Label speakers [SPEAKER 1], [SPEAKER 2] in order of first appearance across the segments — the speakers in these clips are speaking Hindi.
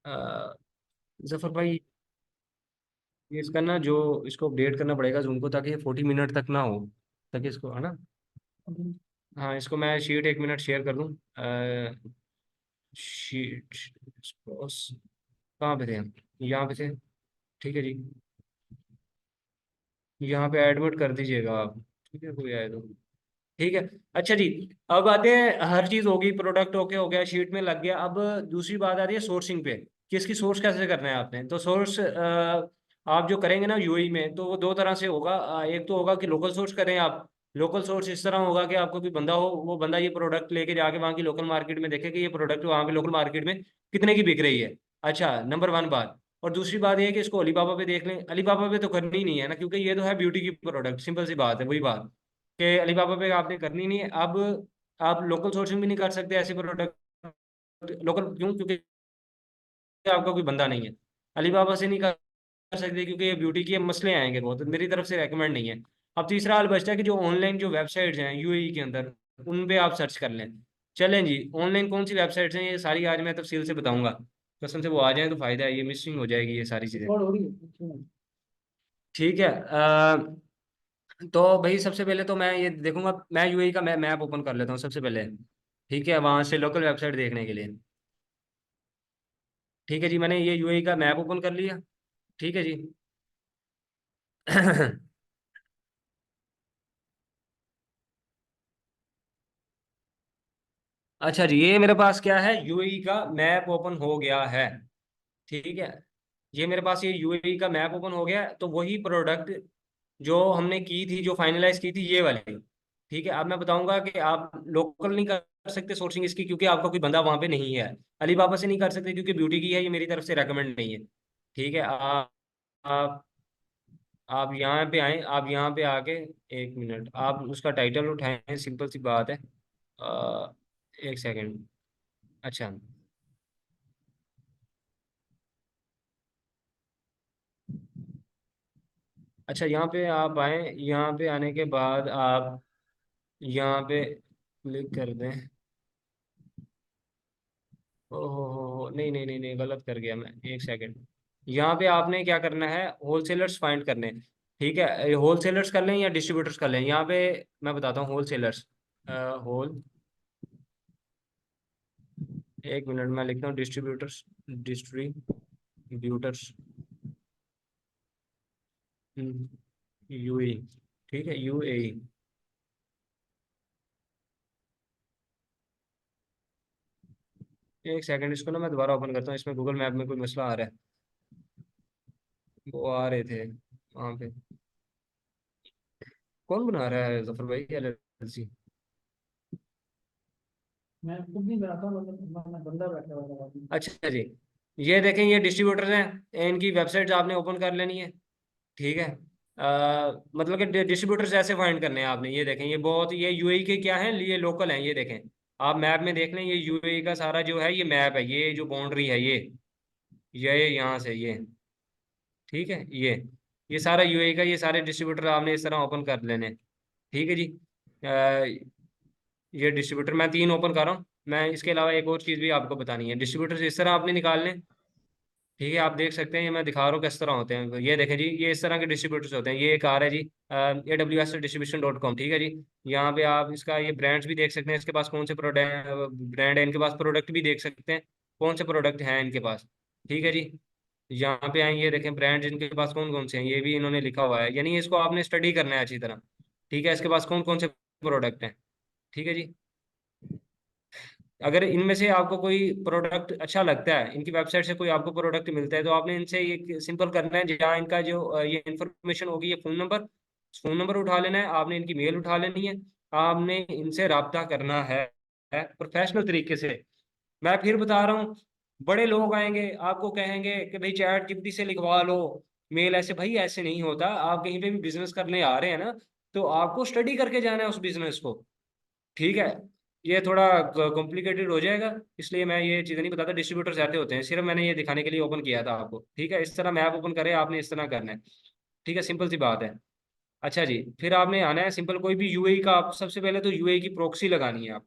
[SPEAKER 1] अ, जफर भाई, ये इसका ना जो इसको अपडेट करना पड़ेगा जूम को, ताकि ये 40 मिनट तक ना हो, ताकि इसको है ना। हाँ, इसको मैं शीट 1 मिनट शेयर कर दूँ। शीट कहाँ पे थे हम? यहाँ पे थे। ठीक है जी, यहाँ पे एडमिट कर दीजिएगा आप। ठीक है, कोई आए तो। ठीक है। अच्छा जी, अब आते हैं, हर चीज होगी, प्रोडक्ट ओके हो गया, शीट में लग गया। अब दूसरी बात आ रही है सोर्सिंग पे, कि इसकी सोर्स कैसे करना है आपने। तो सोर्स आप जो करेंगे ना यूएई में, तो वो दो तरह से होगा। एक तो होगा कि लोकल सोर्स करें आप। लोकल सोर्स इस तरह होगा कि आपको कोई बंदा हो, वो बंदा ये प्रोडक्ट लेके जाके वहाँ की लोकल मार्केट में देखे कि ये प्रोडक्ट वहाँ की लोकल मार्केट में कितने की बिक रही है। अच्छा, नंबर वन बात। और दूसरी बात ये है कि इसको अलीबाबा पे देख लें। अलीबाबा पे तो करनी ही नहीं है ना, क्योंकि ये तो है ब्यूटी की प्रोडक्ट, सिंपल सी बात है, वही बात कि अलीबाबा पे आपने करनी नहीं है। अब आप लोकल सोर्सिंग भी नहीं कर सकते ऐसे प्रोडक्ट। लोकल क्यों? क्योंकि आपका कोई बंदा नहीं है। अलीबाबा से नहीं कर सकते क्योंकि ये ब्यूटी के मसले आएंगे बहुत, मेरी तरफ से रेकमेंड नहीं है। अब तीसरा हाल बचता है कि जो ऑनलाइन जो वेबसाइट्स हैं यूएई के अंदर, उन पे आप सर्च कर लें। चलें जी, ऑनलाइन कौन सी वेबसाइट्स हैं ये सारी आज मैं तफसील से बताऊंगा। कसम से वो आ जाए तो फायदा है, ये मिसिंग हो जाएगी ये सारी चीज़ें। ठीक है। तो भाई सबसे पहले तो मैं ये देखूंगा, मैं यूएई का मैप ओपन कर लेता हूँ सबसे पहले। ठीक है, वहां से लोकल वेबसाइट देखने के लिए। ठीक है जी, मैंने ये यूएई का मैप ओपन कर लिया। ठीक है जी। अच्छा जी, ये मेरे पास क्या है, यूएई का मैप ओपन हो गया है। ठीक है, ये मेरे पास ये यूएई का मैप ओपन हो गया है, तो वही प्रोडक्ट जो हमने की थी, जो फाइनलाइज की थी, ये वाली। ठीक है, अब मैं बताऊंगा कि आप लोकल नहीं कर सकते सोर्सिंग इसकी, क्योंकि आपका कोई बंदा वहां पे नहीं है। अलीबाबा से नहीं कर सकते क्योंकि ब्यूटी की है, ये मेरी तरफ से रेकमेंड नहीं है। ठीक है। आप आप यहाँ पे आए, आप यहाँ पे आके, 1 मिनट, आप उसका टाइटल उठाएं, सिंपल सी बात है। अ, एक सेकंड। अच्छा। अच्छा, यहाँ पे आप आए, यहाँ पे आने के बाद आप यहाँ पे क्लिक कर दें। ओहो, नहीं नहीं नहीं नहीं, गलत कर गया मैं, एक सेकंड। यहाँ पे आपने क्या करना है, होलसेलर्स फाइंड करने हैं। ठीक है, होलसेलर्स कर लें या डिस्ट्रीब्यूटर्स कर लें, यहाँ पे मैं बताता हूँ, होलसेलर्स। होल, 1 मिनट मैं लिखता हूँ, डिस्ट्रीब्यूटर्स, डिस्ट्रीब्यूटर्स, यूए। ठीक है, यूएई। एक सेकंड, इसको ना मैं दोबारा ओपन करता हूँ, इसमें गूगल मैप में कोई मसला आ रहा है। वो आ रहे थे वहाँ पे। कौन बना रहा है जफर भाई एलएलसी? मैं खुद नहीं बनाता, मतलब बंदा बैठा हुआ है। अच्छा जी, ये देखें, ये डिस्ट्रीब्यूटर्स हैं, इनकी वेबसाइट्स आपने ओपन कर लेनी है। ठीक है। मतलब कि डिस्ट्रीब्यूटर्स ऐसे फाइंड करने हैं आपने, ये देखें, ये बहुत, ये यूएई के क्या हैं, ये लोकल हैं, ये देखें। आप मैप में देख लें, ये यूएई का सारा जो है ये मैप है, ये जो बाउंड्री है ये यहाँ से ये। ठीक है, ये सारा यूएई का, ये सारे डिस्ट्रीब्यूटर आपने इस तरह ओपन कर लेने। ठीक है जी। ये डिस्ट्रीब्यूटर मैं 3 ओपन कर रहा हूँ। मैं इसके अलावा एक और चीज़ भी आपको बतानी है, डिस्ट्रीब्यूटर इस तरह आपने निकालने। ठीक है, आप देख सकते हैं, ये मैं दिखा रहा हूँ किस तरह होते हैं, ये देखें जी, ये इस तरह के डिस्ट्रीब्यूटर्स होते हैं। ये एक आ रहा है जी, AWS distribution.com। ठीक है जी, यहाँ पे आप इसका ये ब्रांड्स भी देख सकते हैं, इसके पास कौन से प्रोडक्ट ब्रांड है, इनके पास प्रोडक्ट भी देख सकते हैं, कौन से प्रोडक्ट हैं इनके पास। ठीक है जी, यहाँ पे आए, ये देखें ब्रांड्स इनके पास कौन कौन से हैं, ये भी इन्होंने लिखा हुआ है, यानी इसको आपने स्टडी करना है अच्छी तरह। ठीक है, इसके पास कौन कौन से प्रोडक्ट हैं। ठीक है जी, अगर इनमें से आपको कोई प्रोडक्ट अच्छा लगता है, इनकी वेबसाइट से कोई आपको प्रोडक्ट मिलता है, तो आपने इनसे ये सिंपल करना है, जहाँ इनका जो ये इन्फॉर्मेशन होगी, ये फ़ोन नंबर उठा लेना है आपने, इनकी मेल उठा लेनी है। आपने इनसे रब्ता करना है प्रोफेशनल तरीके से। मैं फिर बता रहा हूँ, बड़े लोग आएंगे आपको कहेंगे कि भाई चैट जीपीटी से लिखवा लो मेल, ऐसे भाई ऐसे नहीं होता। आप कहीं पे भी बिजनेस करने आ रहे हैं ना, तो आपको स्टडी करके जाना है उस बिजनेस को। ठीक है, ये थोड़ा कॉम्प्लिकेटेड हो जाएगा, इसलिए मैं ये चीज़ें नहीं बताता, डिस्ट्रीब्यूटर्स ऐसे होते हैं, सिर्फ मैंने ये दिखाने के लिए ओपन किया था आपको। ठीक है, इस तरह मैप ओपन करें आपने, इस तरह करना है। ठीक है, सिंपल सी बात है। अच्छा जी, फिर आपने आना है सिंपल, कोई भी यूएई का, आप सबसे पहले तो यूएई की प्रॉक्सी लगानी है आप।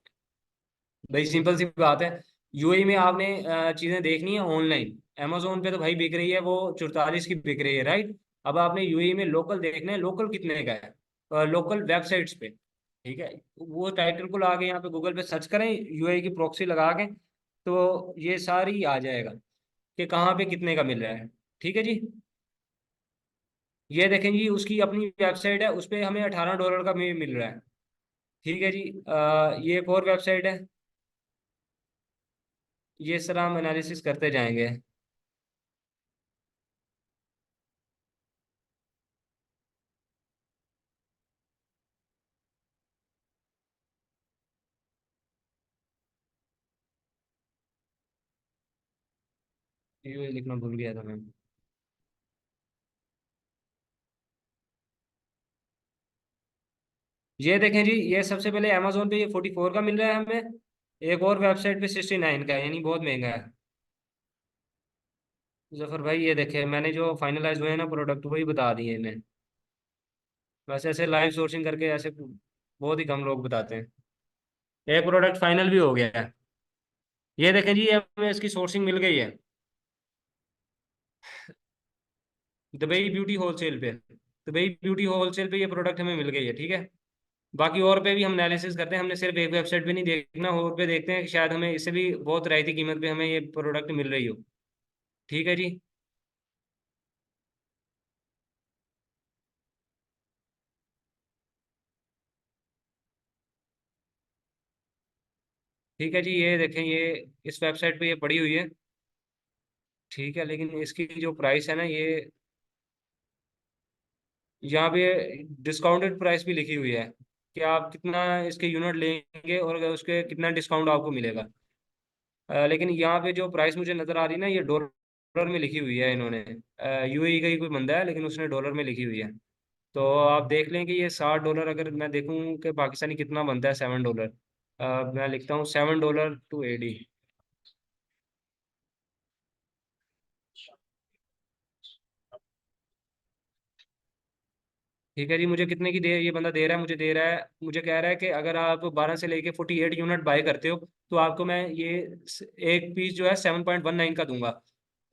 [SPEAKER 1] भाई सिंपल सी बात है, यूएई में आपने चीज़ें देखनी है ऑनलाइन। अमेजोन पे तो भाई बिक रही है वो 44 की बिक रही है, राइट। अब आपने यूएई में लोकल देखना है, लोकल कितने का है, लोकल वेबसाइट्स पे, ठीक है। वो टाइटल को ला के यहाँ पे गूगल पे सर्च करें, यूएई की प्रॉक्सी लगा के, तो ये सारी आ जाएगा कि कहाँ पे कितने का मिल रहा है। ठीक है जी। ये देखें जी, उसकी अपनी वेबसाइट है, उस पे हमें $18 का मिल रहा है। ठीक है जी। ये एक और वेबसाइट है, ये सर हम एनालिसिस करते जाएंगे। ये लिखना भूल गया था मैं। ये देखें जी, ये सबसे पहले अमेजोन पे ये 44 का मिल रहा है हमें, एक और वेबसाइट पे 69 का है, यानी बहुत महंगा है। जफर भाई ये देखे, मैंने जो फाइनलाइज हुए हैं ना प्रोडक्ट, वही बता दिए इन्हें। वैसे ऐसे लाइव सोर्सिंग करके ऐसे बहुत ही कम लोग बताते हैं। एक प्रोडक्ट फाइनल भी हो गया है। ये देखें जी, ये हमें इसकी सोर्सिंग मिल गई है, दुबई ब्यूटी होलसेल पे। दुबई ब्यूटी होलसेल पे ये प्रोडक्ट हमें मिल गई है, ठीक है। बाकी और पे भी हम एनालिसिस करते हैं, हमने सिर्फ एक वेबसाइट पे नहीं देखना, और पे देखते हैं कि शायद हमें इससे भी बहुत रियायती कीमत पे हमें ये प्रोडक्ट मिल रही हो। ठीक है जी। ठीक है जी, ये देखें, ये इस वेबसाइट पे ये पड़ी हुई है, ठीक है। लेकिन इसकी जो प्राइस है ना, ये यहाँ पे डिस्काउंटेड प्राइस भी लिखी हुई है कि आप कितना इसके यूनिट लेंगे और उसके कितना डिस्काउंट आपको मिलेगा। लेकिन यहाँ पे जो प्राइस मुझे नज़र आ रही है ना, ये डॉलर में लिखी हुई है इन्होंने। यूएई का ही कोई बंदा है, लेकिन उसने डॉलर में लिखी हुई है। तो आप देख लें कि ये $60, अगर मैं देखूं कि पाकिस्तानी कितना बनता है, $7। मैं लिखता हूँ $7 टू एडी। ठीक है जी, मुझे कितने की दे ये बंदा दे रहा है, मुझे दे रहा है, मुझे कह रहा है कि अगर आप 12 से लेके 48 यूनिट बाय करते हो, तो आपको मैं ये एक पीस जो है 7.19 का दूंगा।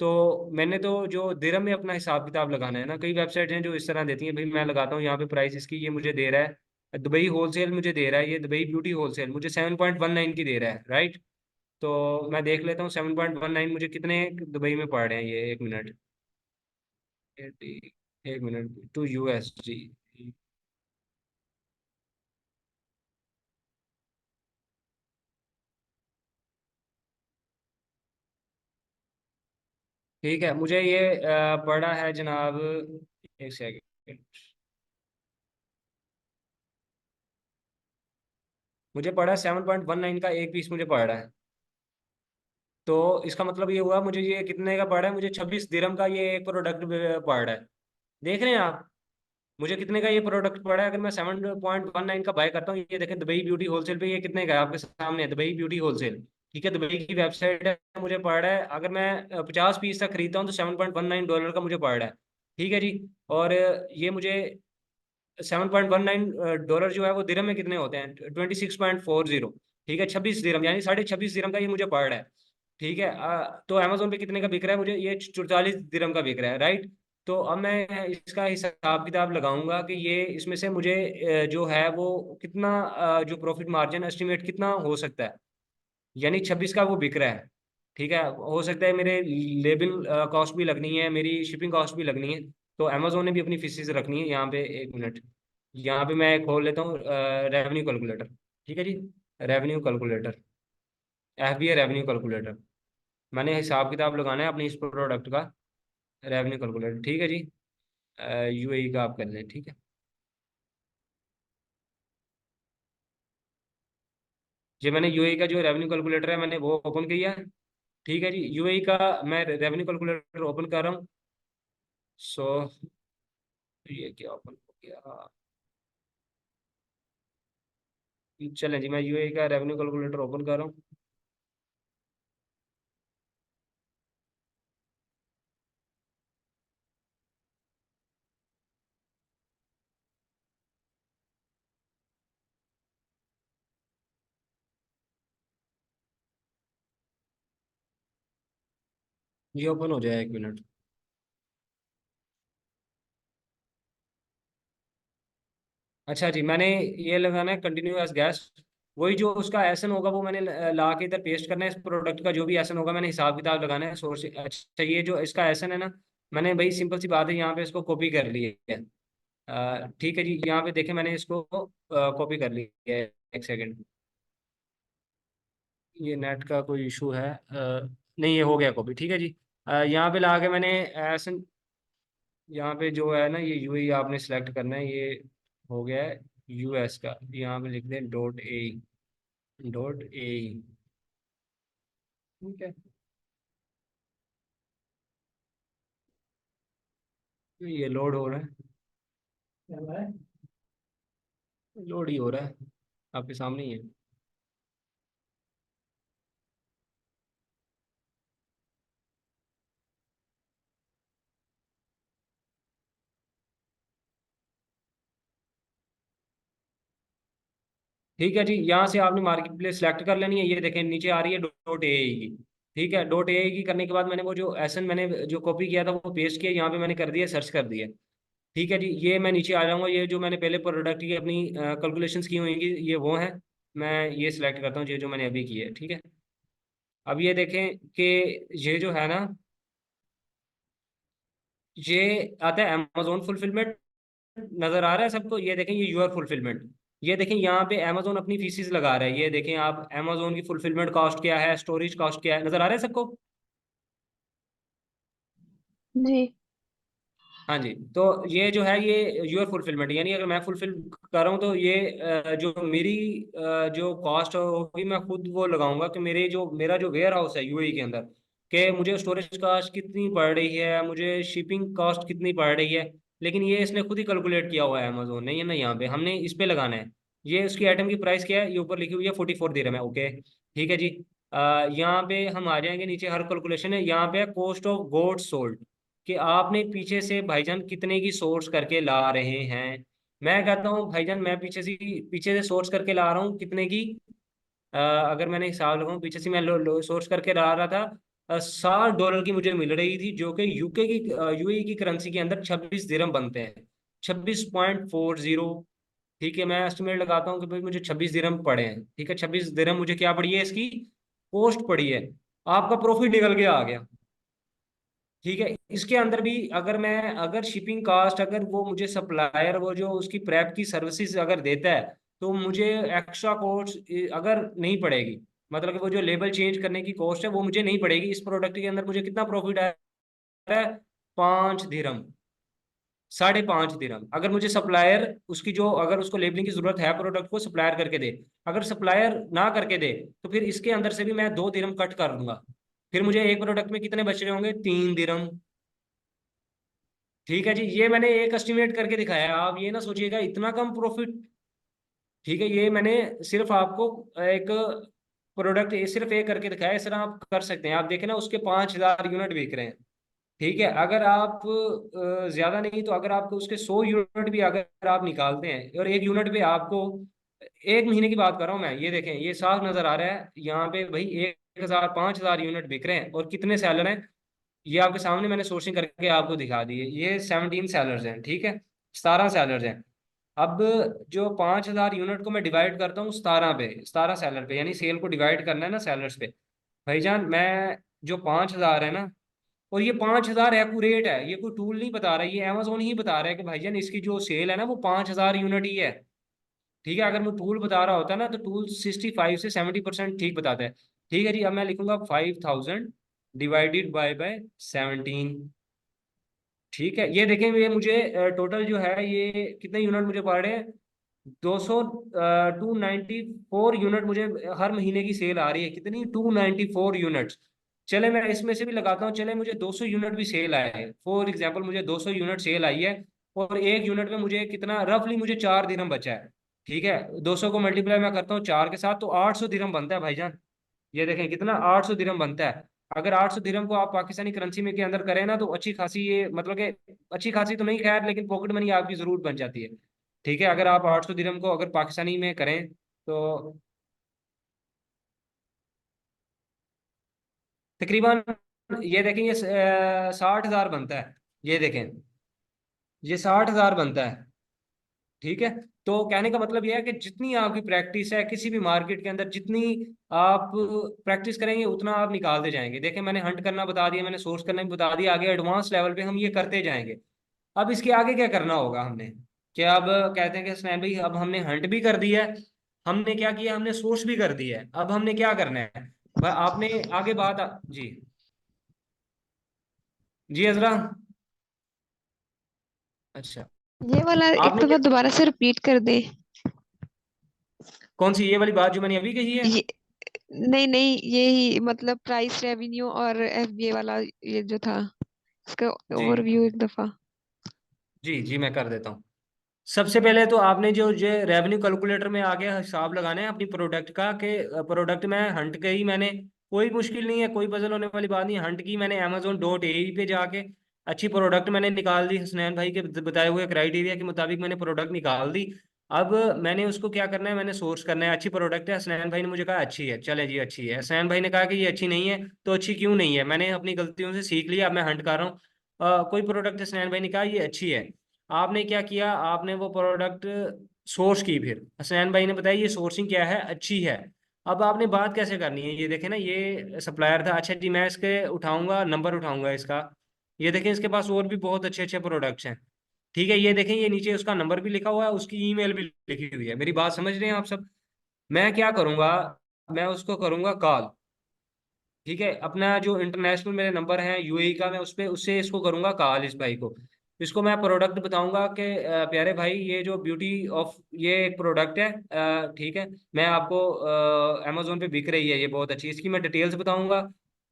[SPEAKER 1] तो मैंने तो जो दिरहम में अपना हिसाब किताब लगाना है ना, कई वेबसाइट हैं जो इस तरह देती हैं, भाई मैं लगाता हूँ यहाँ पे प्राइस इसकी, ये मुझे दे रहा है दुबई होलसेल, मुझे दे रहा है ये दुबई ब्यूटी होलसेल मुझे 7.19 की दे रहा है, राइट। तो मैं देख लेता हूँ 7.19 मुझे कितने दुबई में पड़ रहे हैं, ये एक मिनट। 80, एक मिनट, टू यूएसडी। ठीक है, मुझे ये पड़ा है जनाब, एक सेकंड, मुझे पड़ा है 7.19 का एक पीस मुझे पड़ रहा है। तो इसका मतलब ये हुआ, मुझे ये कितने का पड़ रहा है, मुझे 26 दिरहम का ये एक प्रोडक्ट पड़ रहा है। देख रहे हैं आप, मुझे कितने का ये प्रोडक्ट पड़ा है, अगर मैं 7.19 का बाय करता हूँ। ये देखें दुबई ब्यूटी होलसेल पे ये कितने का है, आपके सामने है दुबई ब्यूटी होलसेल। ठीक है, दुबई की वेबसाइट है, मुझे पड़ रहा है, अगर मैं 50 पीस तक खरीदता हूँ तो $7.19 का मुझे पड़ रहा है। ठीक है जी। और ये मुझे $7.19 जो है वो दिरहम में कितने होते हैं, 26.40। ठीक है, 26 दिरहम, यानी 26.5 दिरहम का ये मुझे पड़ रहा है। ठीक है। तो अमेजोन पे कितने का बिक रहा है, मुझे ये 44 दिरहम का बिक रहा है, राइट। तो अब मैं इसका हिसाब किताब लगाऊंगा कि ये इसमें से मुझे जो है वो कितना, जो प्रॉफिट मार्जिन एस्टिमेट कितना हो सकता है, यानी 26 का वो बिक रहा है। ठीक है, हो सकता है मेरे लेबल कॉस्ट भी लगनी है, मेरी शिपिंग कॉस्ट भी लगनी है। तो अमेजोन ने भी अपनी फीसिस रखनी है यहाँ पे, एक मिनट। यहाँ पे मैं खोल लेता हूँ रेवेन्यू कैलकुलेटर। ठीक है जी, revenue calculator, FBA revenue calculator. मैंने हिसाब किताब लगाना है अपनी इस प्रोडक्ट का, रेवेन्यू कैलकुलेटर, ठीक है जी। यूएई का आप कर लें, ठीक है। जी, मैंने यूएई का जो रेवेन्यू कैलकुलेटर है मैंने वो ओपन किया है। ठीक है जी, यूएई का मैं रेवेन्यू कैलकुलेटर ओपन कर रहा हूँ। सो ये क्या ओपन हो गया, चलें जी, मैं यूएई का रेवेन्यू कैलकुलेटर ओपन कर रहा हूँ। ये ओपन हो जाए, 1 मिनट। अच्छा जी, मैंने ये लगाना है कंटिन्यू एज गैस। वही जो उसका एसन होगा वो मैंने ला के इधर पेस्ट करना है। इस प्रोडक्ट का जो भी एसन होगा मैंने हिसाब किताब लगाना है सोर्स। अच्छा, ये जो इसका एसन है ना, मैंने भाई सिंपल सी बात है, यहाँ पे इसको कॉपी कर ली है। ठीक है जी, यहाँ पे देखें मैंने इसको कॉपी कर ली है। एक सेकेंड, ये नेट का कोई इशू है। नहीं, ये हो गया कॉपी, ठीक है जी। यहाँ पे ला के मैंने एसन, यहाँ पे जो है ना ये यूएई आपने सेलेक्ट करना है, ये हो गया है यूएस का। यहाँ पे लिख दें .a ठीक है। तो ये लोड हो रहा है, लोड ही हो रहा है, आपके सामने ही है। ठीक है जी, यहाँ से आपने मार्केट प्लेस सेलेक्ट कर लेनी है। ये देखें नीचे आ रही है .ai की। ठीक है, .ai की करने के बाद मैंने वो जो एसन मैंने जो कॉपी किया था वो पेस्ट किया, यहाँ पे मैंने कर दिया, सर्च कर दिया। ठीक है जी, ये मैं नीचे आ जाऊंगा। ये जो मैंने पहले प्रोडक्ट की अपनी कैलकुलेशंस की हुई ये वो है। मैं ये सिलेक्ट करता हूँ, ये जो मैंने अभी की है, ठीक है। अब ये देखें कि ये जो है ना, ये आता है अमेजोन फुलफिलमेंट। नजर आ रहा है सबको? ये देखें, ये यूआर फुलफिलमेंट। ये देखें यहाँ पे अमेजोन अपनी फीसिस लगा रहा है। ये देखें आप, अमेजोन की फुलफिलमेंट कॉस्ट क्या है, स्टोरेज कॉस्ट क्या है, नजर आ रहा है सबको?
[SPEAKER 2] जी।
[SPEAKER 1] हाँ जी। तो ये जो है ये यूर फुलफिलमेंट, यानी अगर मैं फुलफिल कर रहा हूँ तो ये जो मेरी जो कॉस्ट होगी मैं खुद वो लगाऊंगा कि मेरा जो वेयर हाउस है यूएई के अंदर, कि मुझे स्टोरेज कॉस्ट कितनी पड़ रही है, मुझे शिपिंग कॉस्ट कितनी पड़ रही है। लेकिन ये इसने खुद ही कैलकुलेट किया हुआ है अमेजोन ने, ये ना यहाँ पे हमने इस पे लगाना है। ये उसकी आइटम की प्राइस क्या है, ये ऊपर लिखी हुई है 44 दिरहम है, ओके। ठीक है जी। यहाँ पे हम आ जाएंगे नीचे, हर कैलकुलेशन है यहाँ पे, कॉस्ट ऑफ गोड्स सोल्ड, कि आपने पीछे से भाईजान कितने की सोर्स करके ला रहे हैं। मैं कहता हूँ भाईजान, मैं पीछे से सोर्स करके ला रहा हूँ कितने की। अगर मैंने हिसाब लगाऊं, पीछे से मैं सोर्स करके ला रहा था, $60 की मुझे मिल रही थी, जो कि यूके की यूएई की करेंसी के अंदर 26 दिरहम बनते हैं, 26.40। ठीक है, मैं एस्टिमेट लगाता हूँ कि भाई मुझे 26 दिरहम पड़े हैं। ठीक है, 26 दिरहम मुझे क्या पड़ी है, इसकी कॉस्ट पड़ी है। आपका प्रॉफिट निकल के आ गया। ठीक है, इसके अंदर भी अगर शिपिंग कास्ट, अगर वो मुझे सप्लायर वो जो उसकी प्रेप की सर्विसेज अगर देता है, तो मुझे एक्स्ट्रा कॉस्ट अगर नहीं पड़ेगी। मतलब कि वो जो लेबल चेंज करने की कॉस्ट है वो मुझे नहीं पड़ेगी। इस प्रोडक्ट के अंदर मुझे कितना प्रॉफिट आ रहा है, 5 दिरहम, 5.5 दिरहम। अगर मुझे सप्लायर उसकी जो, अगर उसको लेबलिंग की जरूरत है प्रोडक्ट को, सप्लायर करके दे। अगर सप्लायर ना करके दे तो फिर इसके अंदर से भी मैं 2 दिरहम कट कर दूंगा। फिर मुझे एक प्रोडक्ट में कितने बच रहे होंगे, 3 दिरहम। ठीक है जी, ये मैंने एक एस्टिमेट करके दिखाया है, आप ये ना सोचिएगा इतना कम प्रॉफिट। ठीक है, ये मैंने सिर्फ आपको एक प्रोडक्ट सिर्फ एक करके दिखाया है। इस तरह आप कर सकते हैं, आप देखें ना उसके 5,000 यूनिट बिक रहे हैं। ठीक है, अगर आप ज्यादा नहीं तो अगर आपको उसके 100 यूनिट भी अगर आप निकालते हैं, और एक यूनिट पे आपको, एक महीने की बात कर रहा हूँ मैं, ये देखें ये साफ नजर आ रहा है यहाँ पे भाई, 1,000 5,000 यूनिट बिक रहे हैं, और कितने सेलर हैं ये आपके सामने मैंने सोर्सिंग करके आपको दिखा दी है। ये 17 सेलर्स हैं, ठीक है, 17 सेलर्स हैं। अब जो 5,000 यूनिट को मैं डिवाइड करता हूँ 17 सेलर पे, यानी सेल को डिवाइड करना है ना सेलर्स पे, भाईजान मैं, जो 5,000 है ना, और ये 5,000 एक्यूरेट है, ये कोई टूल नहीं बता रहा है, ये अमेजोन ही बता रहा है कि भाईजान इसकी जो सेल है ना वो 5,000 यूनिट ही है। ठीक है, अगर मैं टूल बता रहा होता ना तो टूल 65 से 70% ठीक बताता है। ठीक है जी, अब मैं लिखूंगा 5,000 डिवाइडेड बाय 17। ठीक है, ये देखें, ये मुझे टोटल जो है ये कितने यूनिट मुझे पड़ रहे हैं, 294 यूनिट मुझे हर महीने की सेल आ रही है। कितनी, 294 यूनिट्स। चले मैं इसमें से भी लगाता हूँ, चले मुझे 200 यूनिट भी सेल आए हैं, फॉर एग्जाम्पल मुझे 200 यूनिट सेल आई है, और एक यूनिट में मुझे कितना, रफली मुझे 4 दिरहम बचा है। ठीक है, 200 को मल्टीप्लाई मैं करता हूँ 4 के साथ, तो 800 दिरहम बनता है भाईजान। ये देखें कितना, 800 दिरहम बनता है। अगर 800 दिरहम को आप पाकिस्तानी करेंसी में के अंदर करें ना, तो अच्छी खासी, ये मतलब कि अच्छी खासी तो नहीं खैर, लेकिन पॉकेट मनी आपकी जरूर बन जाती है। ठीक है, अगर आप 800 दिरहम को अगर पाकिस्तानी में करें तो तकरीबन ये देखें, ये 60,000 बनता है। ये देखें, ये 60,000 बनता है। ठीक है। तो कहने का मतलब यह है कि जितनी आपकी प्रैक्टिस है किसी भी मार्केट के अंदर, जितनी आप प्रैक्टिस करेंगे उतना आप निकालते जाएंगे। देखें, मैंने हंट करना बता दिया, मैंने सोर्स करना भी बता दिया, आगे एडवांस लेवल पे हम ये करते जाएंगे। अब इसके आगे क्या करना होगा हमने, क्या अब कहते हैं कि स्नैप भाई अब हमने हंट भी कर दिया है, हमने क्या किया, हमने सोर्स भी कर दिया है, अब हमने क्या करना है आपने आगे जी, जी अजरा। अच्छा,
[SPEAKER 2] ये वाला एक
[SPEAKER 1] आपने क्या,
[SPEAKER 2] दफा दोबारा से रिपीट कर दे।
[SPEAKER 1] कौन सी ये वाली बात जो मैंने अभी कही है?
[SPEAKER 2] ये नहीं नहीं, यही मतलब प्राइस रेवेन्यू और एफबीए वाला, ये जो था, इसका
[SPEAKER 1] जी
[SPEAKER 2] ओवरव्यू एक दफा।
[SPEAKER 1] जी जी, मैं कर देता हूँ। सबसे पहले तो आपने जो जो रेवेन्यू कैलकुलेटर में आगे हिसाब लगाना है अपनी प्रोडक्ट का, कि प्रोडक्ट में हंट की मैंने, कोई मुश्किल नहीं है, कोई पजल होने वाली बात नहीं है। हंट की मैंने amazon.ae पे जाके अच्छी प्रोडक्ट मैंने निकाल दी, हसनैन भाई के बताए हुए क्राइटेरिया के मुताबिक मैंने प्रोडक्ट निकाल दी। अब मैंने उसको क्या करना है, मैंने सोर्स करना है। अच्छी प्रोडक्ट है, हसनैन भाई ने मुझे कहा अच्छी है, चले जी अच्छी है। हसनैन भाई ने कहा कि ये अच्छी नहीं है, तो अच्छी क्यों नहीं है, मैंने अपनी गलतियों से सीख लिया, अब मैं हंट कर रहा हूँ। कोई प्रोडक्ट हसनैन भाई ने कहा ये अच्छी है, आपने क्या किया, आपने वो प्रोडक्ट सोर्स की, फिर हसनैन भाई ने बताया ये सोर्सिंग क्या है, अच्छी है। अब आपने बात कैसे करनी है, ये देखें ना, ये सप्लायर था, अच्छा जी मैं इसके उठाऊंगा, नंबर उठाऊंगा इसका। ये देखें, इसके पास और भी बहुत अच्छे अच्छे प्रोडक्ट्स हैं। ठीक है, ये देखें, ये नीचे उसका नंबर भी लिखा हुआ है, उसकी ईमेल भी लिखी हुई है। मेरी बात समझ रहे हैं आप सब? मैं क्या करूंगा, मैं उसको करूंगा कॉल। ठीक है, अपना जो इंटरनेशनल मेरे नंबर है यूएई का, मैं उस पे उससे इसको करूंगा कॉल, इस भाई को। इसको मैं प्रोडक्ट बताऊंगा कि प्यारे भाई, ये जो ब्यूटी ऑफ, ये एक प्रोडक्ट है, ठीक है, मैं आपको अमेजोन पे बिक रही है, ये बहुत अच्छी, इसकी मैं डिटेल्स बताऊंगा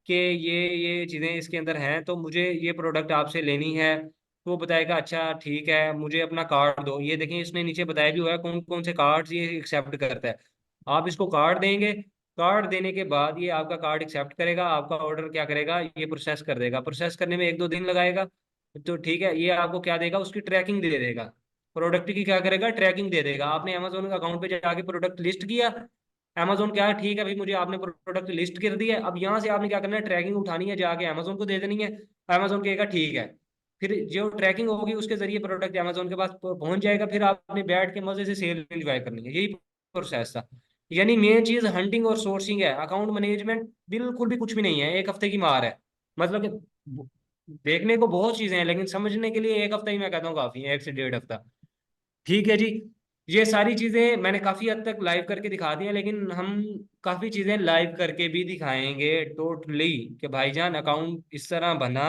[SPEAKER 1] कि ये चीज़ें इसके अंदर हैं, तो मुझे ये प्रोडक्ट आपसे लेनी है। तो वो बताएगा अच्छा ठीक है, मुझे अपना कार्ड दो। ये देखें, इसने नीचे बताया भी हुआ है कौन कौन से कार्ड्स ये एक्सेप्ट करता है। आप इसको कार्ड देंगे, कार्ड देने के बाद ये आपका कार्ड एक्सेप्ट करेगा, आपका ऑर्डर क्या करेगा, ये प्रोसेस कर देगा। प्रोसेस करने में 1-2 दिन लगाएगा। तो ठीक है, ये आपको क्या देगा, उसकी ट्रैकिंग दे देगा, प्रोडक्ट की क्या करेगा, ट्रैकिंग दे देगा। आपने अमेजोन अकाउंट पे जाके प्रोडक्ट लिस्ट किया, अमेजोन क्या है, ठीक है भाई, मुझे आपने प्रोडक्ट लिस्ट कर दिया, अब यहाँ से आपने क्या करना है, ट्रैकिंग उठानी है, जाके अमेजोन को दे देनी है। अमेजोन कहेगा ठीक है, फिर जो ट्रैकिंग होगी उसके जरिए प्रोडक्ट अमेजोन के पास पहुंच जाएगा, फिर आपने बैठ के मजे से सेल एंजॉय करनी है। यही प्रोसेस था। यानी मेन चीज हंटिंग और सोर्सिंग है, अकाउंट मैनेजमेंट बिल्कुल भी कुछ भी नहीं है, एक हफ्ते की मार है। मतलब कि देखने को बहुत चीजें हैं, लेकिन समझने के लिए एक हफ्ता ही मैं कहता हूँ काफी है, 1 से 1.5 हफ्ता। ठीक है जी। ये सारी चीजें मैंने काफी हद तक लाइव करके दिखा दी हैं, लेकिन हम काफी चीजें लाइव करके भी दिखाएंगे टोटली, कि भाईजान अकाउंट इस तरह बना,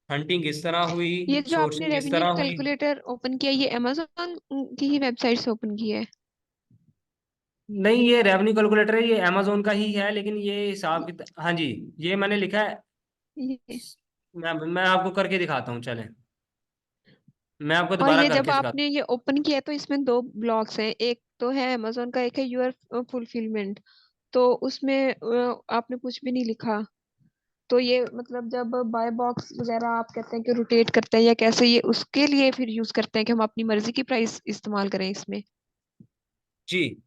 [SPEAKER 1] हंटिंग इस तरह हुई,
[SPEAKER 2] ये जो आपने
[SPEAKER 1] सोर्सिंग इस
[SPEAKER 2] रेवेन्यू
[SPEAKER 1] तरह हुई।
[SPEAKER 2] कैलकुलेटर ओपन किया, ये अमेजोन की ही वेबसाइट से ओपन किया है?
[SPEAKER 1] नहीं, ये रेवेन्यू कैलकुलेटर है, ये अमेजोन का ही है, लेकिन ये हिसाब किताब, हाँ जी, ये मैंने लिखा है।
[SPEAKER 2] ये
[SPEAKER 1] मैं आपको करके दिखाता हूँ, चलें, मैं आपको
[SPEAKER 2] और
[SPEAKER 1] दोबारा
[SPEAKER 2] ये जब
[SPEAKER 1] करके सिखाता
[SPEAKER 2] आपने ये ओपन किया तो इसमें दो ब्लॉक्स हैं, एक तो है अमेजोन का, एक है यूर फुलफिलमेंट। तो उसमें आपने कुछ भी नहीं लिखा। तो ये मतलब जब बाय बॉक्स वगैरह आप कहते हैं कि रोटेट करते हैं या कैसे, ये उसके लिए फिर यूज करते हैं कि हम अपनी मर्जी की प्राइस इस्तेमाल करें इसमें?
[SPEAKER 1] जी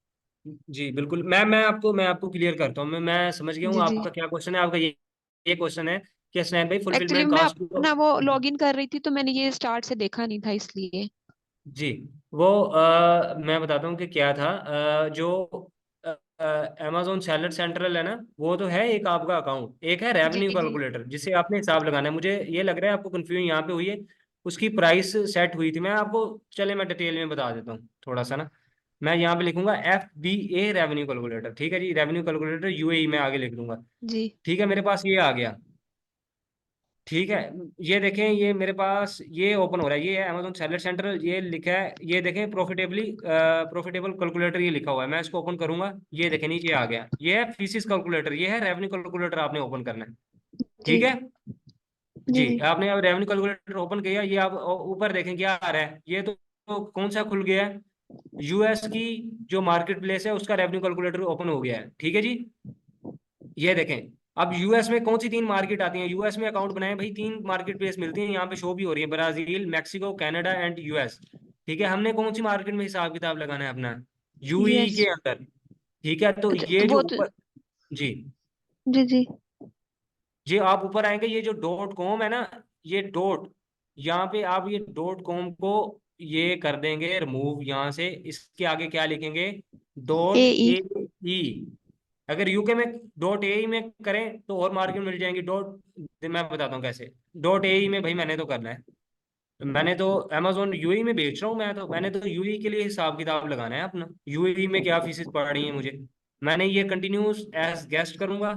[SPEAKER 1] जी बिल्कुल, मैं आपको क्लियर करता हूँ, मैं समझ गया हूँ
[SPEAKER 2] जी जी।
[SPEAKER 1] आपका क्या क्वेश्चन है। आपका ये क्वेश्चन है कि स्नैप भाई
[SPEAKER 2] एक्चुअली
[SPEAKER 1] फुलफिलमेंट
[SPEAKER 2] मैं
[SPEAKER 1] कास्ट को।
[SPEAKER 2] अपना वो लॉगिन कर रही थी, तो मैंने ये स्टार्ट से देखा नहीं था इसलिए।
[SPEAKER 1] जी, वो मैं बताता हूँ कि क्या था, जो अमेजोन सेलर सेंट्रल है ना, वो तो है एक आपका अकाउंट, एक है
[SPEAKER 2] जी
[SPEAKER 1] रेवेन्यू
[SPEAKER 2] जी
[SPEAKER 1] कैलकुलेटर जिससे आपने हिसाब लगाना है। मुझे ये लग रहा है आपको कंफ्यूजन यहाँ पे हुई है, उसकी प्राइस सेट हुई थी, मैं आपको, चले मैं डिटेल में बता देता हूँ थोड़ा सा ना। मैं यहाँ पे लिखूंगा FBA रेवेन्यू कैलकुलेटर, ठीक है जी, रेवेन्यू कैलकुलेटर यूएई में आगे लिख दूंगा।
[SPEAKER 2] जी।
[SPEAKER 1] ठीक है, मेरे पास ये आ गया। ठीक है, ये देखें, ये मेरे पास ये ओपन हो रहा है, ये है अमेजोन सेलर सेंटर, ये लिखा है, ये देखें प्रॉफिटेबल कैलकुलेटर ये लिखा हुआ है। मैं इसको ओपन करूंगा, ये देखें नीचे आ गया, ये है फीसिस कैलकुलेटर, ये है रेवेन्यू कैलकुलेटर, आपने ओपन करना है।
[SPEAKER 2] जी
[SPEAKER 1] ठीक है
[SPEAKER 2] जी
[SPEAKER 1] जी,
[SPEAKER 2] जी।
[SPEAKER 1] आपने अब रेवेन्यू कैलकुलेटर ओपन किया, ये आप ऊपर देखें क्या आ रहा है, ये तो कौन सा खुल गया है, यूएस की जो मार्केट प्लेस है उसका रेवेन्यू कैलकुलेटर ओपन हो गया है। ठीक है जी, ये देखें, अब यूएस में कौन सी 3 मार्केट आती हैं, यूएस में अकाउंट बनाए भाई, 3 मार्केट प्लेस मिलती हैं, यहाँ पे शो भी हो रही है, Brazil, Mexico, Canada and US. ठीक है, हमने कौन सी मार्केट में हिसाब किताब लगाना है अपना, यूई
[SPEAKER 2] यूएस।
[SPEAKER 1] के अंदर। ठीक है, तो
[SPEAKER 2] अच्छा,
[SPEAKER 1] ये
[SPEAKER 2] तो
[SPEAKER 1] जो
[SPEAKER 2] वो तो
[SPEAKER 1] ऊपर, जी
[SPEAKER 2] जी जी।
[SPEAKER 1] ये आप ऊपर आएंगे, ये जो डॉट कॉम है ना, ये डॉट, यहाँ पे आप ये डॉट कॉम को ये कर देंगे रिमूव यहाँ से। इसके आगे क्या लिखेंगे?
[SPEAKER 2] A
[SPEAKER 1] dot
[SPEAKER 2] E.
[SPEAKER 1] A E. अगर यूके में डॉट ए ई में करें तो और मार्केट मिल जाएंगी। डॉट, मैं बताता हूँ कैसे। डॉट ए ई में भाई मैंने तो करना है, मैंने तो अमेजोन यूएई में बेच रहा हूँ मैं, तो मैंने तो यूएई के लिए हिसाब किताब लगाना है अपना, यूएई में क्या फीसेस पड़ रही हैं मुझे। मैंने ये कंटिन्यूस एज गेस्ट करूंगा।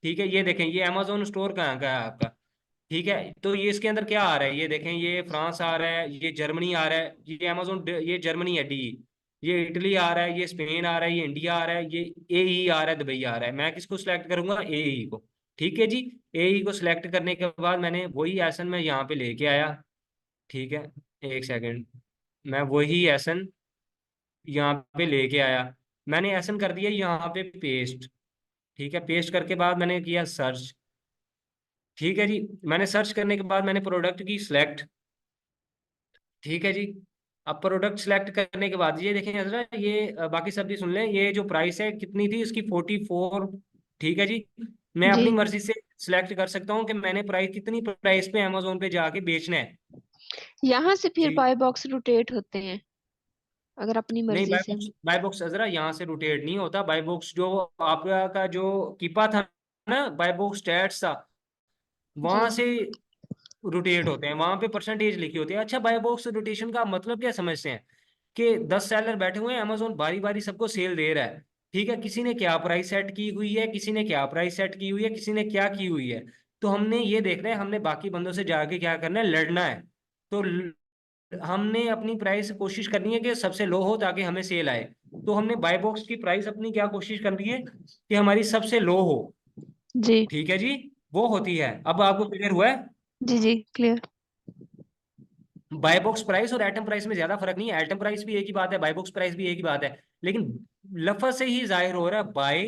[SPEAKER 1] ठीक है, ये देखें ये अमेजोन स्टोर कहाँ का है आपका। ठीक है, तो ये इसके अंदर क्या आ रहा है, ये देखें, ये फ्रांस आ रहा है, ये जर्मनी आ रहा है, ये अमेजोन, ये जर्मनी है डी, ये इटली आ रहा है, ये स्पेन आ रहा है, ये इंडिया आ रहा है, ये ए ई आ रहा है, दुबई आ रहा है। मैं किसको सिलेक्ट करूंगा? ए ई को। ठीक है जी, ए ई को सिलेक्ट करने के बाद मैंने वही एसन मैं यहाँ पे लेके आया। ठीक है, एक सेकंड, मैं वही एसन यहाँ पे लेके आया, मैंने एसन कर दिया यहाँ पे पेस्ट। ठीक है, पेस्ट करके बाद मैंने किया सर्च। ठीक है जी, मैंने सर्च करने के बाद मैंने प्रोडक्ट की सिलेक्ट। ठीक है जी, अब प्रोडक्ट सिलेक्ट करने के बाद ये देखें जरा, ये बाकी सब भी सुन लें, ये जो प्राइस है कितनी थी इसकी? 44। ठीक है जी, मैं
[SPEAKER 2] जी।
[SPEAKER 1] अपनी मर्जी से सिलेक्ट कर सकता हूँ कि मैंने प्राइस कितनी प्राइस पे अमेजोन पे जाके बेचना है।
[SPEAKER 2] यहाँ से फिर
[SPEAKER 1] ठीक,
[SPEAKER 2] बाय बॉक्स रोटेट होते हैं अगर अपनी
[SPEAKER 1] नहीं,
[SPEAKER 2] मर्जी
[SPEAKER 1] बाय
[SPEAKER 2] से
[SPEAKER 1] बॉक्स,
[SPEAKER 2] हम।
[SPEAKER 1] बाय बॉक्स अजरा यहाँ से रोटेट नहीं होता। बाय बॉक्स जो आपका का जो कीपा था ना, बाय बॉक्स स्टैट्स था,
[SPEAKER 2] जी
[SPEAKER 1] वहां से रोटेट होते हैं, वहां पे परसेंटेज लिखी होती है। अच्छा, बाय बॉक्स रोटेशन का मतलब क्या समझते हैं? कि 10 सेलर बैठे हुए हैं, अमेजोन बारी बारी सबको सेल दे रहा है। ठीक है, किसी ने क्या प्राइस सेट की हुई है, किसी ने क्या प्राइस सेट की हुई है, किसी ने क्या की हुई है। तो हमने ये देखना है, हमने बाकी बंदों से जाके क्या करना है? लड़ना है। तो हमने अपनी प्राइस कोशिश करनी है कि सबसे लो हो ताकि हमें सेल आए। तो हमने बाय बॉक्स की प्राइस अपनी क्या कोशिश करनी है कि हमारी सबसे लो हो।
[SPEAKER 2] जी
[SPEAKER 1] ठीक है जी, वो होती है। अब आपको क्लियर हुआ है?
[SPEAKER 2] जी। जी क्लियर।
[SPEAKER 1] बाय बॉक्स प्राइस और एटम प्राइस में ज्यादा फर्क नहीं है, एटम प्राइस भी एक ही बात है, बाय बॉक्स प्राइस भी एक ही बात है। लेकिन लफ्ज से ही जाहिर हो रहा है बाय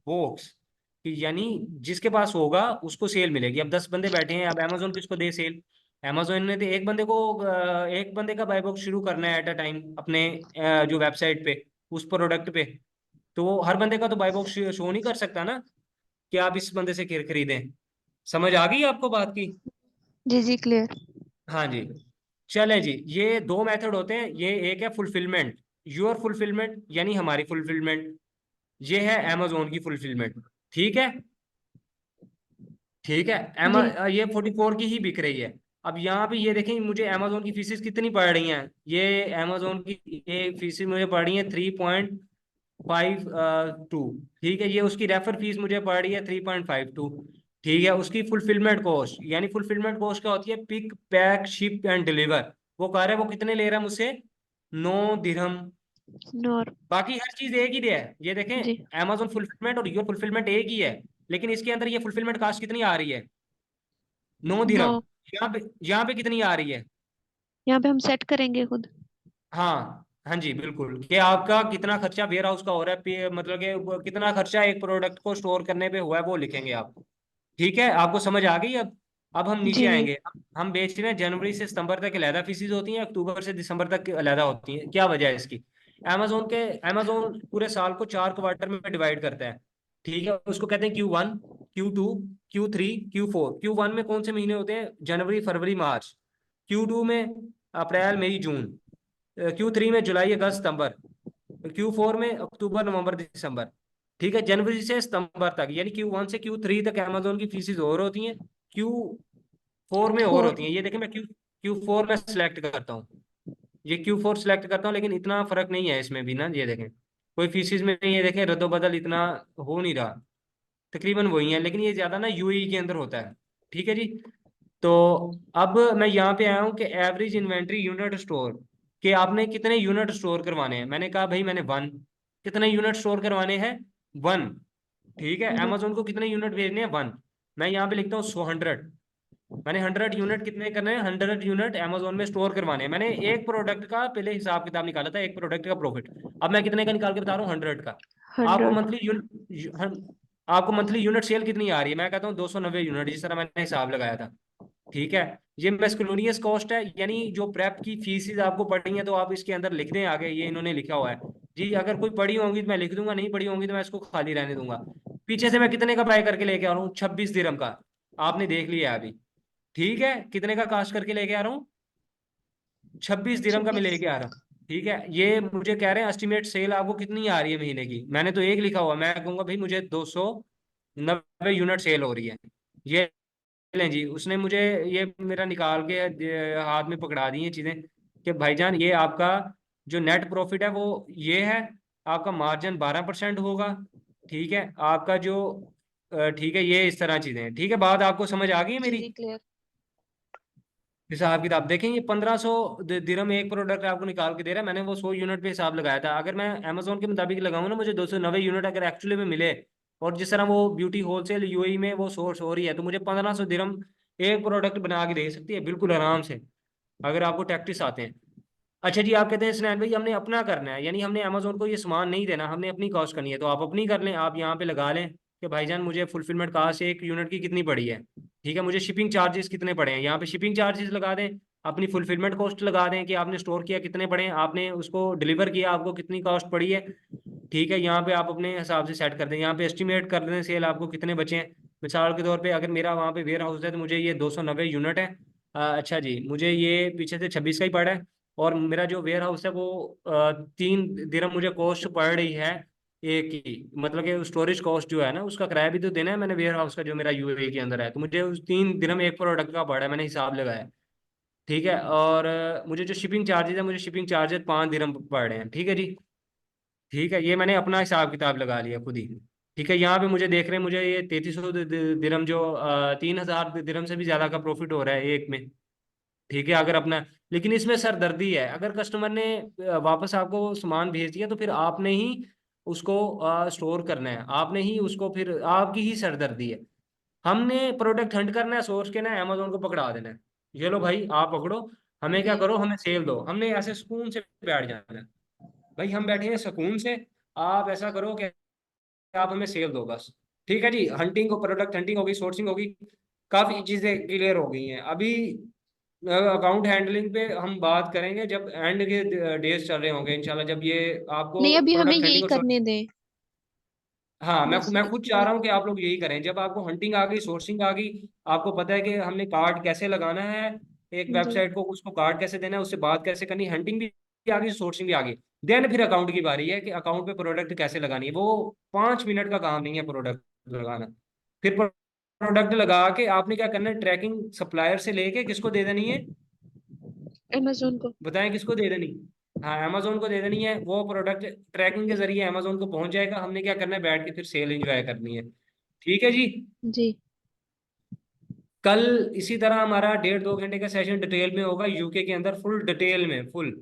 [SPEAKER 1] बॉक्स, यानी जिसके पास होगा उसको सेल मिलेगी। अब 10 बंदे बैठे हैं, अब अमेजोन किसको दे सेल? अमेजोन ने तो एक बंदे को, एक बंदे का बाय बॉक्स शुरू करना है एट अ टाइम अपने जो वेबसाइट पे, उस प्रोडक्ट पे। तो वो हर बंदे का तो बाय बॉक्स शो नहीं कर सकता ना कि आप इस बंदे से खरीदें। समझ आ गई आपको बात की?
[SPEAKER 2] जी जी क्लियर।
[SPEAKER 1] हाँ जी। चले जी, ये दो मेथड होते हैं, ये एक है फुलफिलमेंट, योर फुलफिलमेंट यानी हमारी फुलफिलमेंट, ये है अमेजोन की फुलफिलमेंट। ठीक है, ठीक है।
[SPEAKER 2] जी।
[SPEAKER 1] ये 44 की ही बिक रही है। अब यहाँ पे ये देखें मुझे अमेजोन की फीसेस कितनी पड़ रही हैं। ये अमेजोन की ये फीसेस मुझे पड़ रही है 3.52। ठीक है, ये उसकी रेफर फीस मुझे पड़ रही है 3.52। ठीक है, उसकी फुलफिलमेंट कॉस्ट, यानी फुलफिलमेंट कॉस्ट क्या होती है? Pick pack ship and deliver. वो कह रहा है वो कितने ले रहा है मुझसे? 9 दिरहम।
[SPEAKER 2] नॉर।
[SPEAKER 1] बाकी हर चीज एक ही है, ये
[SPEAKER 2] जी।
[SPEAKER 1] देखें अमेजोन फुलफिलमेंट और योर फुलफिलमेंट एक ही है। लेकिन इसके अंदर ये फुलफिलमेंट कॉस्ट कितनी आ रही है? 9 दिरहम।
[SPEAKER 2] 9।
[SPEAKER 1] यहाँ पे कितनी आ रही है?
[SPEAKER 2] यहाँ पे हम सेट करेंगे खुद।
[SPEAKER 1] हाँ हाँ जी बिल्कुल, कि आपका कितना खर्चा वेयर हाउस का हो रहा है, मतलब कि कितना खर्चा एक प्रोडक्ट को स्टोर करने पे हुआ है वो लिखेंगे आप। ठीक है, आपको समझ आ गई अब हम नीचे
[SPEAKER 2] जी जी।
[SPEAKER 1] आएंगे। हम बेच रहे हैं जनवरी से सितंबर तक अलहदा फीसिस होती हैं, अक्टूबर से दिसंबर तक अलहदा होती हैं। क्या वजह है इसकी? अमेजोन पूरे साल को 4 क्वार्टर में डिवाइड करता है। ठीक है, उसको कहते हैं Q1, Q2, Q3, Q4। Q1 में कौन से महीने होते हैं? जनवरी फरवरी मार्च। Q2 में अप्रैल मई जून। Q3 में जुलाई अगस्त सितंबर। Q4 में अक्टूबर नवंबर दिसंबर। ठीक है, जनवरी से सितंबर तक, यानी Q1 से Q3 तक अमेजोन की फीसिस और होती हैं, Q4 में और
[SPEAKER 2] फोर।
[SPEAKER 1] होती हैं। ये देखें मैं Q4 में सिलेक्ट करता हूँ, ये Q4 सिलेक्ट करता हूँ, लेकिन इतना फर्क नहीं है इसमें भी ना। ये देखें कोई फीसिस में ये देखें रद्दोबदल इतना हो नहीं रहा, तकरीबन वही है, लेकिन ये ज्यादा ना यूएई के अंदर होता है। ठीक है जी, तो अब मैं यहाँ पे आया हूँ कि एवरेज इन्वेंट्री यूनिट स्टोर, कि आपने कितने यूनिट स्टोर करवाने हैं। मैंने कहा भाई मैंने 1। कितने यूनिट स्टोर करवाने हैं? 1। ठीक है,
[SPEAKER 2] जी।
[SPEAKER 1] अमेजोन को कितने यूनिट भेजने हैं? 1। मैं यहाँ पे लिखता हूँ 100। मैंने 100 यूनिट कितने करने हैं? 100 यूनिट अमेजोन में स्टोर करवाने हैं। मैंने एक प्रोडक्ट का पहले हिसाब किताब निकाला था, एक प्रोडक्ट का प्रॉफिट। अब मैं कितने का निकाल के बता रहा हूँ? 100 का। आपको
[SPEAKER 2] 100।
[SPEAKER 1] मंथली आपको मंथली यूनिट सेल कितनी आ रही है? मैं कहता हूँ 290 यूनिट, जिस तरह मैंने हिसाब लगाया था। ठीक है, ये मेस्कुलोनियस कॉस्ट है, यानी जो प्रेप की फीसिस आपको पड़ी हैं तो आप इसके अंदर लिख दें आगे, ये इन्होंने लिखा हुआ है जी। अगर कोई पड़ी होंगी तो मैं लिख दूंगा, नहीं पड़ी होंगी तो मैं इसको खाली रहने दूंगा। पीछे से मैं कितने का बाय करके लेके आ रहा हूँ? 26 दिरहम का। आपने देख लिया अभी। ठीक है, कितने का कास्ट करके लेके आ रहा हूँ? 26 दिरहम का मैं
[SPEAKER 2] 26।
[SPEAKER 1] लेके आ रहा हूँ। ठीक है, ये मुझे कह रहे हैं एस्टिमेट सेल आपको कितनी आ रही है महीने की, मैंने तो एक लिखा हुआ, मैं कहूंगा भाई मुझे 290 यूनिट सेल हो रही है। ये लें जी, उसने मुझे ये मेरा निकाल के हाथ में पकड़ा दी है चीजें कि भाईजान ये आपका जो नेट प्रॉफिट है वो ये है, आपका मार्जिन 12% होगा। ठीक है आपका जो ठीक है, ये इस तरह चीजें हैं। ठीक है, बात आपको समझ आ गई है
[SPEAKER 2] जी
[SPEAKER 1] मेरी?
[SPEAKER 2] जी, क्लियर।
[SPEAKER 1] हिसाब किताब देखें, ये 1500 दिरहम एक प्रोडक्ट आपको निकाल के दे रहा है, मैंने वो 100 यूनिट पे हिसाब लगाया था। अगर मैं अमेजोन के मुताबिक लगाऊं ना, मुझे 290 यूनिट अगर एक्चुअली में मिले, और जिस तरह वो ब्यूटी होलसेल यूएई में वो सोर्स हो रही है, तो मुझे 1500 दिरहम एक प्रोडक्ट बना के दे सकती है बिल्कुल आराम से, अगर आपको टैक्टिस आते हैं। अच्छा जी, आप कहते हैं स्नैन भाई हमने अपना करना है, यानी हमने अमेजोन को ये सामान नहीं देना, हमने अपनी कॉस्ट करनी है, तो आप अपनी कर लें। आप यहाँ पे लगा लें कि भाईजान मुझे फुलफिलमेंट कॉस्ट एक यूनिट की कितनी पड़ी है। ठीक है, मुझे शिपिंग चार्जेस कितने पड़े हैं, यहाँ पे शिपिंग चार्जेस लगा दें, अपनी फुलफिलमेंट कॉस्ट लगा दें कि आपने स्टोर किया कितने पड़े हैं, आपने उसको डिलीवर किया आपको कितनी कॉस्ट पड़ी है। ठीक है, यहाँ पे आप अपने हिसाब से सेट कर दें, यहाँ पे एस्टिमेट कर दें सेल आपको कितने बचे हैं। मिसाल के तौर पे अगर मेरा वहाँ पे वेयर हाउस है तो मुझे ये 290 यूनिट है। अच्छा जी, मुझे ये पीछे से 26 का ही पड़ा है, और मेरा जो वेयर हाउस है वो 3 दिरहम मुझे कॉस्ट पड़ रही है एक की, मतलब कि स्टोरेज कॉस्ट जो है ना उसका किराया भी तो देना है मैंने वेयर हाउस का जो मेरा यूएई के अंदर है, तो मुझे उस 3 दिरहम एक प्रोडक्ट का पड़ा है, मैंने हिसाब लगाया। ठीक है, और मुझे जो शिपिंग चार्जेस है, मुझे शिपिंग चार्जेस 5 दिरहम पड़ रहे हैं। ठीक है जी। ठीक है, ये मैंने अपना हिसाब किताब लगा लिया खुद ही। ठीक है, यहाँ पे मुझे देख रहे हैं मुझे ये 3300 दिरहम जो 3000 दिरहम से भी ज्यादा का प्रॉफिट हो रहा है एक में। ठीक है, अगर अपना, लेकिन इसमें सरदर्दी है, अगर कस्टमर ने वापस आपको सामान भेज दिया तो फिर आपने ही उसको स्टोर करना है, आपने ही उसको, फिर आपकी ही सरदर्दी है। हमने प्रोडक्ट हंट करना है, सोर्स के ना अमेजोन को पकड़ा देना है, ये लो भाई आप पकड़ो, हमें क्या
[SPEAKER 2] जी
[SPEAKER 1] करो, हमें सेल दो, हमने ऐसे सुकून से बैठ जाना है। भाई हम बैठे हैं सुकून से, आप ऐसा करो कि आप हमें सेल दो बस। ठीक है जी, हंटिंग को, प्रोडक्ट हंटिंग होगी, सोर्सिंग होगी, काफी चीजें क्लियर हो गई हैं। अभी अकाउंट हैंडलिंग पे हम बात करेंगे जब एंड के डेज चल रहे होंगे इंशाल्लाह, जब ये आपको
[SPEAKER 2] नहीं, अभी हमें
[SPEAKER 1] प्रोडक्ट
[SPEAKER 2] यही
[SPEAKER 1] हंटिंग और,
[SPEAKER 2] करने दें।
[SPEAKER 1] हाँ मैं
[SPEAKER 2] बस
[SPEAKER 1] मैं खुद चाह
[SPEAKER 2] थोड़ा।
[SPEAKER 1] रहा हूँ कि आप लोग यही करें। जब आपको हंटिंग आ गई, सोर्सिंग आ गई, आपको पता है कि हमने कार्ड कैसे लगाना है एक
[SPEAKER 2] जी
[SPEAKER 1] वेबसाइट को, उसको कार्ड कैसे देना है, उससे बात कैसे करनी है, हंटिंग भी आ गई, सोर्सिंग भी आ गई, देन फिर अकाउंट की बारी है कि अकाउंट पे प्रोडक्ट कैसे लगानी है। वो 5 मिनट का काम नहीं है प्रोडक्ट लगाना। फिर प्रोडक्ट लगा के आपने क्या करना है, ट्रैकिंग सप्लायर से लेके किसको दे देनी है,
[SPEAKER 2] अमेजोन को।
[SPEAKER 1] बताएं किसको दे देनी? हाँ, अमेजोन को दे देनी है। वो प्रोडक्ट ट्रैकिंग के जरिए अमेजोन को पहुंच जाएगा, हमने क्या करना है, बैठ के फिर सेल एंजॉय करनी है। ठीक है जी।
[SPEAKER 2] जी।
[SPEAKER 1] कल इसी तरह हमारा 1.5-2 घंटे का सेशन डिटेल में होगा, यूके के अंदर फुल डिटेल में, फुल।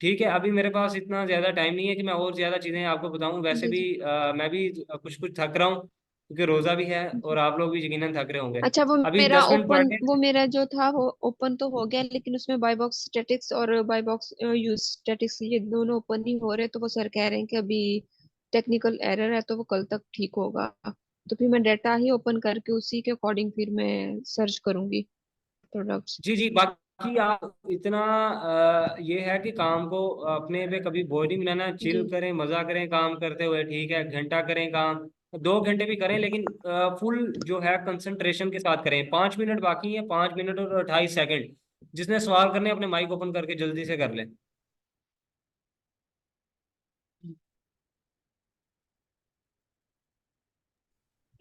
[SPEAKER 1] ठीक है, अभी मेरे पास इतना ज्यादा टाइम नहीं है कि मैं और ज्यादा चीजें आपको बताऊं, वैसे
[SPEAKER 2] जी
[SPEAKER 1] भी
[SPEAKER 2] जी
[SPEAKER 1] मैं भी कुछ कुछ थक रहा हूँ क्योंकि रोजा भी है,
[SPEAKER 2] जी।
[SPEAKER 1] और आप लोग भी यकीनन थक रहे होंगे।
[SPEAKER 2] अच्छा,
[SPEAKER 1] अभी 10 मिनट पढ़ने।
[SPEAKER 2] वो मेरा जो था वो ओपन तो हो गया, लेकिन उसमें बाय बॉक्स स्टैटिक्स और बाय बॉक्स यूज स्टैटिक्स ये दोनों ओपन नहीं हो रहे, तो वो सर कह रहे हैं कि अभी टेक्निकल एरर है, तो वो कल तक ठीक होगा। तो फिर मैं डाटा ही ओपन करके उसी के अकॉर्डिंग फिर मैं सर्च करूंगी प्रोडक्ट्स।
[SPEAKER 1] जी जी, बाकी आप इतना ये है कि काम को अपने पे कभी बोरिंग ना ना, चिल
[SPEAKER 2] जी।
[SPEAKER 1] करें, मजा करें काम करते हुए। ठीक है, घंटा करें काम, 2 घंटे भी करें, लेकिन फुल जो है कंसंट्रेशन के साथ करें। 5 मिनट बाकी है, 5 मिनट और 28 सेकंड। जिसने सवाल करने अपने माइक ओपन करके जल्दी से कर लें।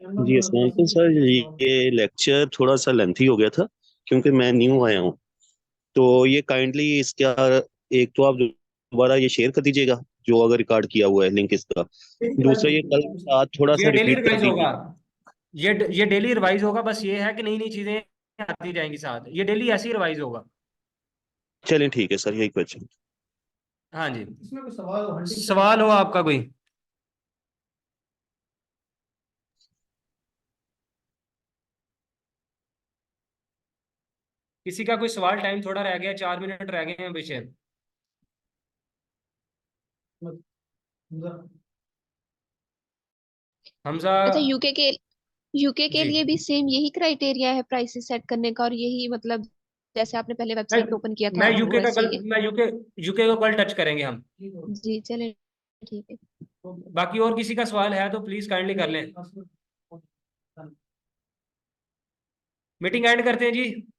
[SPEAKER 3] जी अस्सलाम वालेकुम सर, ये लेक्चर थोड़ा सा लेंथी हो गया था क्योंकि मैं न्यू आया हूँ। तो ये काइंडली इसका एक तो आप दोबारा ये शेयर कर दीजिएगा, जो अगर रिकॉर्ड किया हुआ है लिंक इसका। दूसरा ये कल के साथ थोड़ा सा
[SPEAKER 1] ये डेली
[SPEAKER 3] रिपीट कर
[SPEAKER 1] रिवाइज होगा,
[SPEAKER 3] दीजिए।
[SPEAKER 1] ये डेली रिवाइज होगा, बस ये है कि नई नई चीजें आती जाएंगी साथ, ये डेली ऐसे ही रिवाइज होगा।
[SPEAKER 3] चलें ठीक है सर, यही क्वेश्चन।
[SPEAKER 1] हाँ जी, इसमें कोई सवाल हो आपका कोई? किसी का कोई सवाल? टाइम थोड़ा रह गया, 4 मिनट रह गए हैं पीछे। हमजा।
[SPEAKER 2] अच्छा, यूके के
[SPEAKER 1] जी,
[SPEAKER 2] लिए भी सेम यही क्राइटेरिया है प्राइसेस सेट करने का, और यही मतलब जैसे आपने पहले
[SPEAKER 1] मैं
[SPEAKER 2] वेबसाइट पे ओपन किया था
[SPEAKER 1] मैं
[SPEAKER 2] वो
[SPEAKER 1] यूके का
[SPEAKER 2] ऐसे
[SPEAKER 1] कल
[SPEAKER 2] ही है?
[SPEAKER 1] मैं यूके यूके को कल टच करेंगे हम।
[SPEAKER 2] जी चले, ठीक है।
[SPEAKER 1] बाकी और किसी का सवाल है तो प्लीज काइंडली कर लें। मीटिंग एंड करते हैं जी।